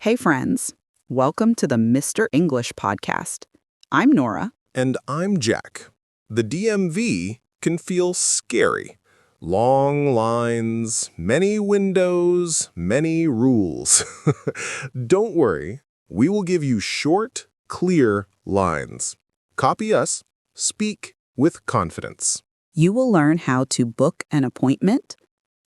Hey, friends. Welcome to the Mr. English podcast. I'm Nora. And I'm Jack. The DMV can feel scary. Long lines, many windows, many rules. Don't worry, we will give you short, clear lines. Copy us, speak with confidence. You will learn how to book an appointment,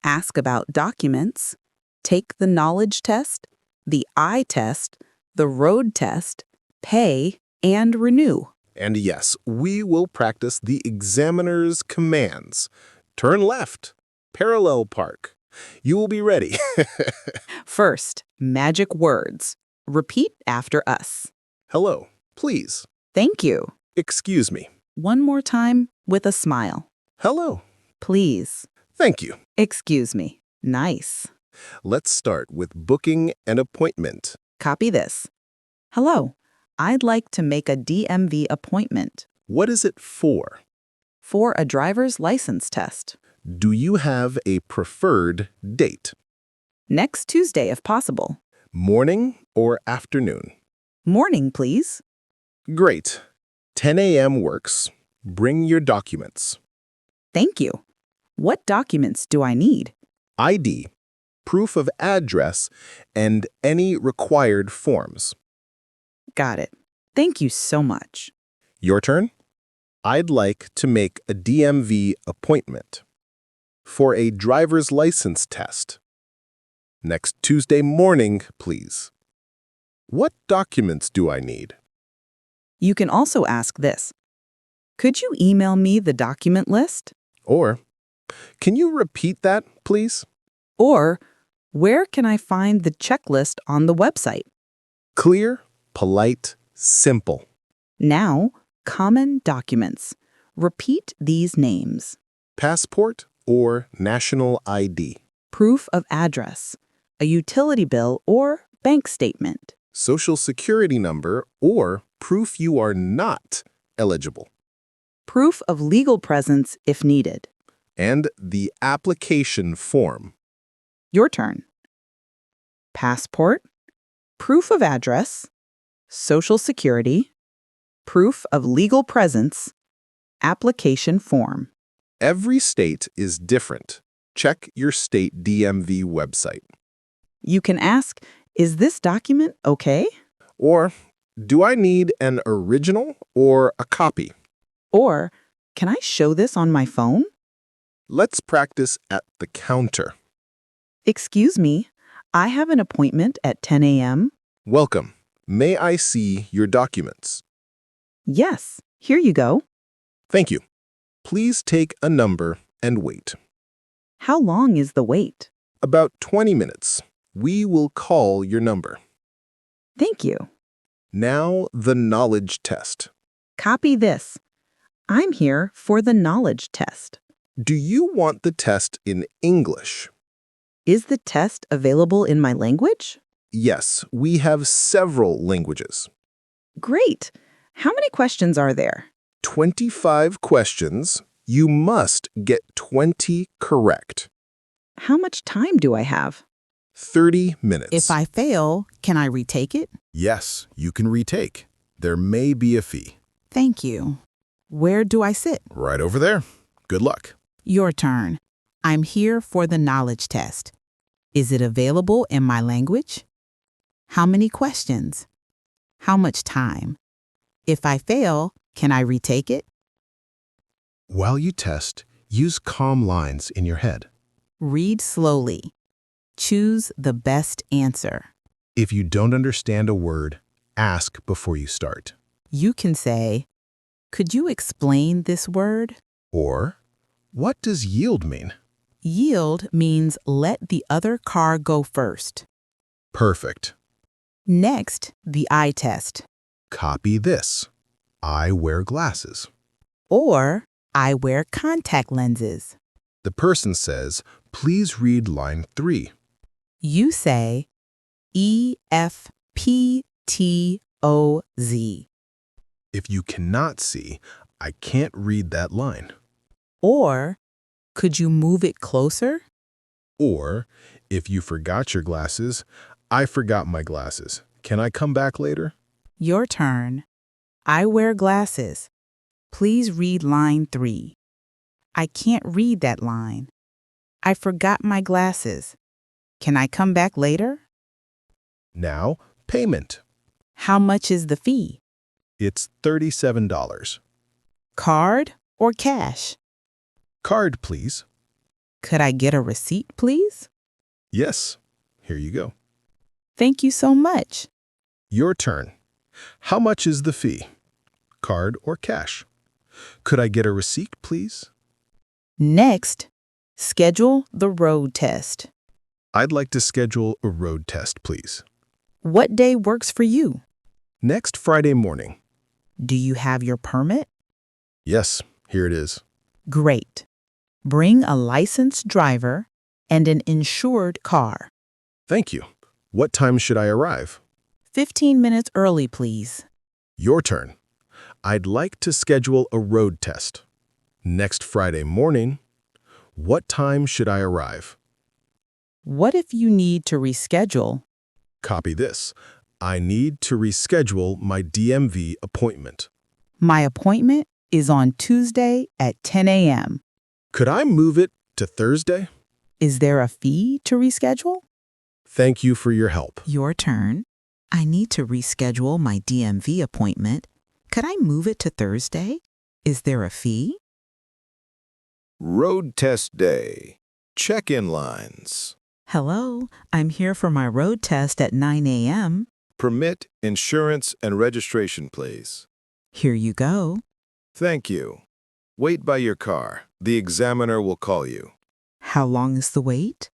ask about documents, take the knowledge test, the eye test, the road test, pay, and renew. And yes, we will practice the examiner's commands. Turn left, parallel park. You will be ready. First, magic words. Repeat after us. Hello, please. Thank you. Excuse me. One more time with a smile. Hello. Please. Thank you. Excuse me. Nice. Let's start with booking an appointment. Copy this. Hello. I'd like to make a DMV appointment. What is it for? For a driver's license test. Do you have a preferred date? Next Tuesday, if possible. Morning or afternoon? Morning, please. Great. 10 a.m. works. Bring your documents. Thank you. What documents do I need? ID, proof of address, and any required forms. Got it. Thank you so much. Your turn? I'd like to make a DMV appointment for a driver's license test. Next Tuesday morning, please. What documents do I need? You can also ask this. Could you email me the document list? Or, can you repeat that, please? Or, where can I find the checklist on the website? Clear, polite, simple. Now, common documents. Repeat these names. Passport or national ID. Proof of address, a utility bill or bank statement. Social security number or proof you are not eligible. Proof of legal presence if needed. And the application form. Your turn. Passport, proof of address, social security, proof of legal presence, application form. Every state is different. Check your state DMV website. You can ask, is this document okay? Or, do I need an original or a copy? Or, can I show this on my phone? Let's practice at the counter. Excuse me, I have an appointment at 10 a.m. Welcome. May I see your documents? Yes, here you go. Thank you. Please take a number and wait. How long is the wait? About 20 minutes. We will call your number. Thank you. Now the knowledge test. Copy this. I'm here for the knowledge test. Do you want the test in English? Is the test available in my language? Yes, we have several languages. Great. How many questions are there? 25 questions. You must get 20 correct. How much time do I have? 30 minutes. If I fail, can I retake it? Yes, you can retake. There may be a fee. Thank you. Where do I sit? Right over there. Good luck. Your turn. I'm here for the knowledge test. Is it available in my language? How many questions? How much time? If I fail, can I retake it? While you test, use calm lines in your head. Read slowly. Choose the best answer. If you don't understand a word, ask before you start. You can say, could you explain this word? Or, what does yield mean? Yield means let the other car go first. Perfect. Next, the eye test. Copy this. I wear glasses. Or, I wear contact lenses. The person says, please read line 3. You say, EFPTOZ. If you cannot see, I can't read that line. Or, could you move it closer? Or, if you forgot your glasses, I forgot my glasses. Can I come back later? Your turn. I wear glasses. Please read line 3. I can't read that line. I forgot my glasses. Can I come back later? Now, payment. How much is the fee? It's $37. Card or cash? Card, please. Could I get a receipt, please? Yes. Here you go. Thank you so much. Your turn. How much is the fee? Card or cash? Could I get a receipt, please? Next, schedule the road test. I'd like to schedule a road test, please. What day works for you? Next Friday morning. Do you have your permit? Yes, here it is. Great. Bring a licensed driver and an insured car. Thank you. What time should I arrive? 15 minutes early, please. Your turn. I'd like to schedule a road test. Next Friday morning. What time should I arrive? What if you need to reschedule? Copy this. I need to reschedule my DMV appointment. My appointment is on Tuesday at 10 a.m. Could I move it to Thursday? Is there a fee to reschedule? Thank you for your help. Your turn. I need to reschedule my DMV appointment. Could I move it to Thursday? Is there a fee? Road test day. Check-in lines. Hello, I'm here for my road test at 9 a.m. Permit, insurance, and registration, please. Here you go. Thank you. Wait by your car. The examiner will call you. How long is the wait?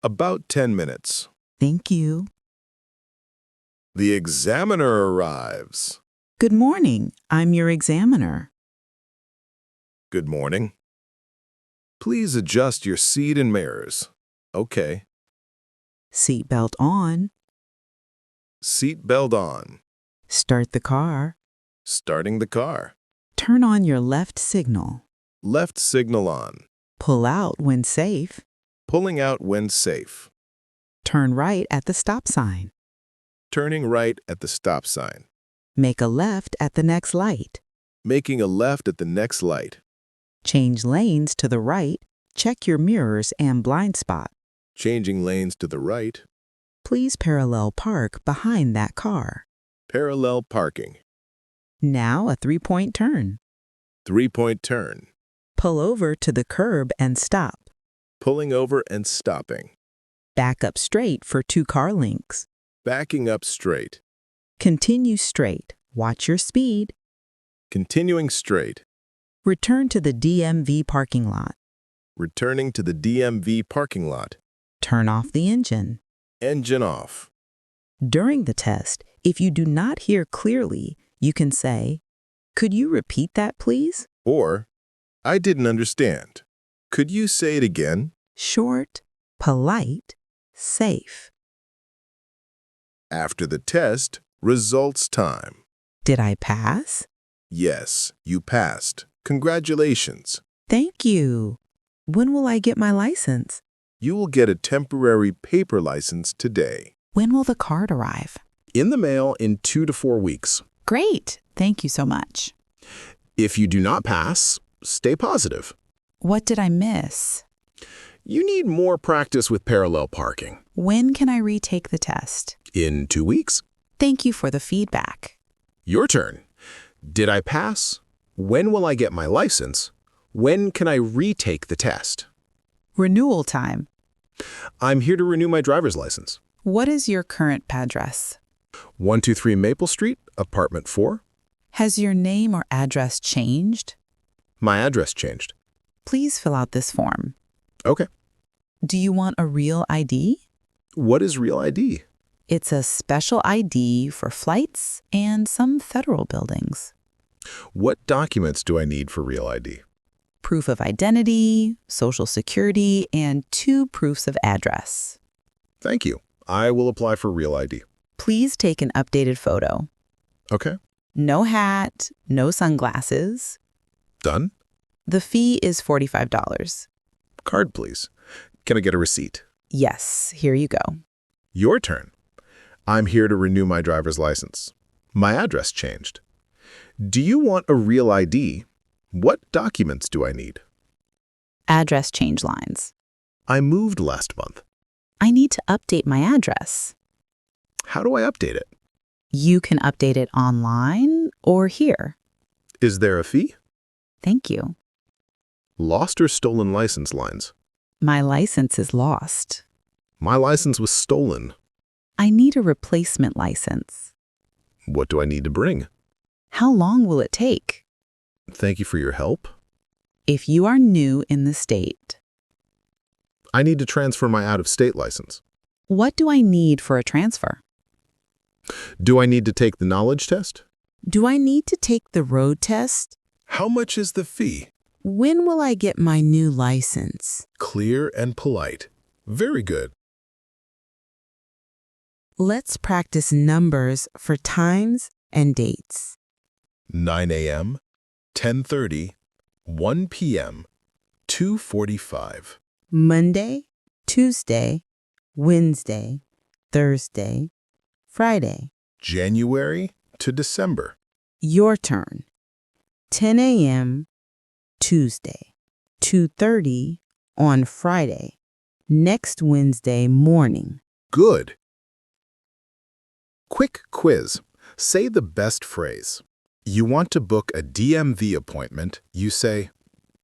About 10 minutes. Thank you. The examiner arrives. Good morning. I'm your examiner. Good morning. Please adjust your seat and mirrors. Okay. Seatbelt on. Seat belt on. Start the car. Starting the car. Turn on your left signal. Left signal on. Pull out when safe. Pulling out when safe. Turn right at the stop sign. Turning right at the stop sign. Make a left at the next light. Making a left at the next light. Change lanes to the right. Check your mirrors and blind spot. Changing lanes to the right. Please parallel park behind that car. Parallel parking. Now a 3-point turn. 3-point turn. Pull over to the curb and stop. Pulling over and stopping. Back up straight for 2 car links. Backing up straight. Continue straight. Watch your speed. Continuing straight. Return to the DMV parking lot. Returning to the DMV parking lot. Turn off the engine. Engine off. During the test, if you do not hear clearly, you can say, "Could you repeat that, please?" Or, I didn't understand. Could you say it again? Short, polite, safe. After the test, results time. Did I pass? Yes, you passed. Congratulations. Thank you. When will I get my license? You will get a temporary paper license today. When will the card arrive? In the mail in 2 to 4 weeks. Great. Thank you so much. If you do not pass, stay positive. What did I miss? You need more practice with parallel parking. When can I retake the test? In 2 weeks. Thank you for the feedback. Your turn. Did I pass? When will I get my license? When can I retake the test? Renewal time. I'm here to renew my driver's license. What is your current address? 123 Maple Street, apartment 4. Has your name or address changed? My address changed. Please fill out this form. Okay. Do you want a real ID? What is Real ID? It's a special ID for flights and some federal buildings. What documents do I need for Real ID? Proof of identity, social security, and 2 proofs of address. Thank you. I will apply for Real ID. Please take an updated photo. Okay. No hat, no sunglasses. Done. The fee is $45. Card, please. Can I get a receipt? Yes, here you go. Your turn. I'm here to renew my driver's license. My address changed. Do you want a real ID? What documents do I need? Address change lines. I moved last month. I need to update my address. How do I update it? You can update it online or here. Is there a fee? Thank you. Lost or stolen license lines? My license is lost. My license was stolen. I need a replacement license. What do I need to bring? How long will it take? Thank you for your help. If you are new in the state, I need to transfer my out-of-state license. what do I need for a transfer? Do I need to take the knowledge test? Do I need to take the road test? How much is the fee? When will I get my new license? Clear and polite. Very good. Let's practice numbers for times and dates. 9 a.m., 10:30, 1 p.m., 2:45. Monday, Tuesday, Wednesday, Thursday, Friday. January to December. Your turn. 10 a.m. Tuesday, 2:30 on Friday, next Wednesday morning. Good. Quick quiz. Say the best phrase. You want to book a DMV appointment, you say,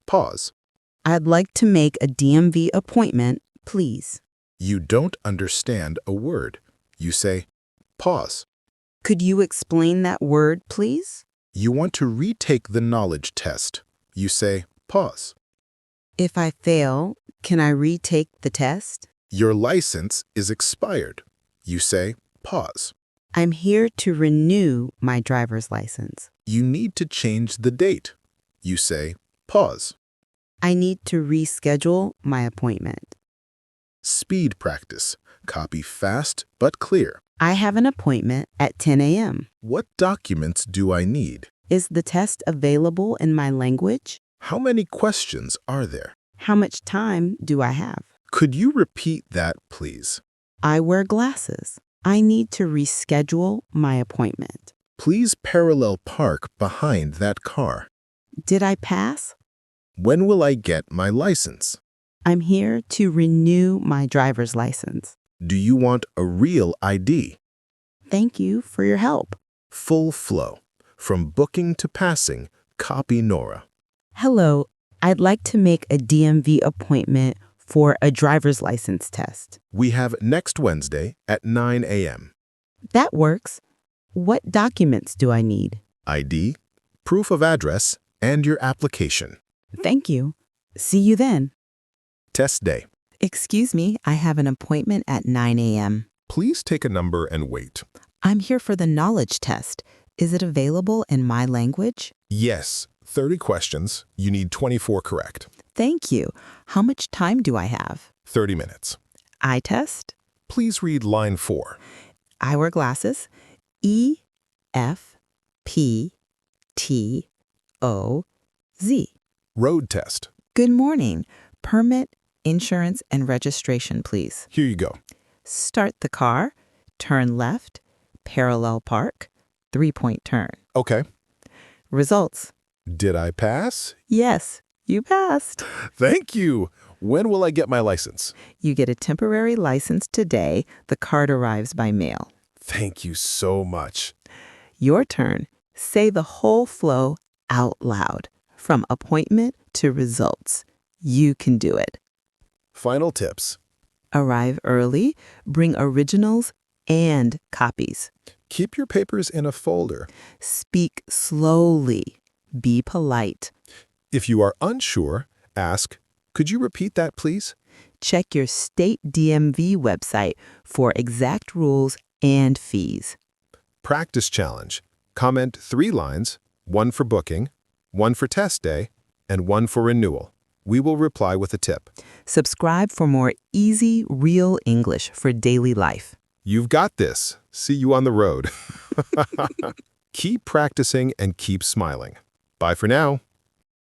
pause. I'd like to make a DMV appointment, please. You don't understand a word, you say, pause. Could you explain that word, please? You want to retake the knowledge test, you say, pause. If I fail, can I retake the test? Your license is expired, you say, pause. I'm here to renew my driver's license. You need to change the date, you say, pause. I need to reschedule my appointment. Speed practice. Copy fast but clear. I have an appointment at 10 a.m. What documents do I need? Is the test available in my language? How many questions are there? How much time do I have? Could you repeat that, please? I wear glasses. I need to reschedule my appointment. Please parallel park behind that car. Did I pass? When will I get my license? I'm here to renew my driver's license. Do you want a real ID? Thank you for your help. Full flow. From booking to passing, copy Nora. Hello, I'd like to make a DMV appointment for a driver's license test. We have next Wednesday at 9 a.m. That works. What documents do I need? ID, proof of address, and your application. Thank you. See you then. Test day. Excuse me, I have an appointment at 9 a.m. Please take a number and wait. I'm here for the knowledge test. Is it available in my language? Yes, 30 questions. You need 24 correct. Thank you. How much time do I have? 30 minutes. Eye test. Please read line 4. I wear glasses. E, F, P, T, O, Z. Road test. Good morning. Permit, insurance, and registration, please. Here you go. Start the car, turn left, parallel park, 3-point turn. Okay. Results. Did I pass? Yes, you passed. Thank you. When will I get my license? You get a temporary license today. The card arrives by mail. Thank you so much. Your turn. Say the whole flow out loud, from appointment to results. You can do it. Final tips. Arrive early, bring originals and copies. Keep your papers in a folder. Speak slowly. Be polite. If you are unsure, ask, could you repeat that, please? Check your state DMV website for exact rules and fees. Practice challenge. Comment 3 lines, 1 for booking, 1 for test day, and 1 for renewal. We will reply with a tip. Subscribe for more easy, real English for daily life. You've got this. See you on the road. Keep practicing and keep smiling. Bye for now.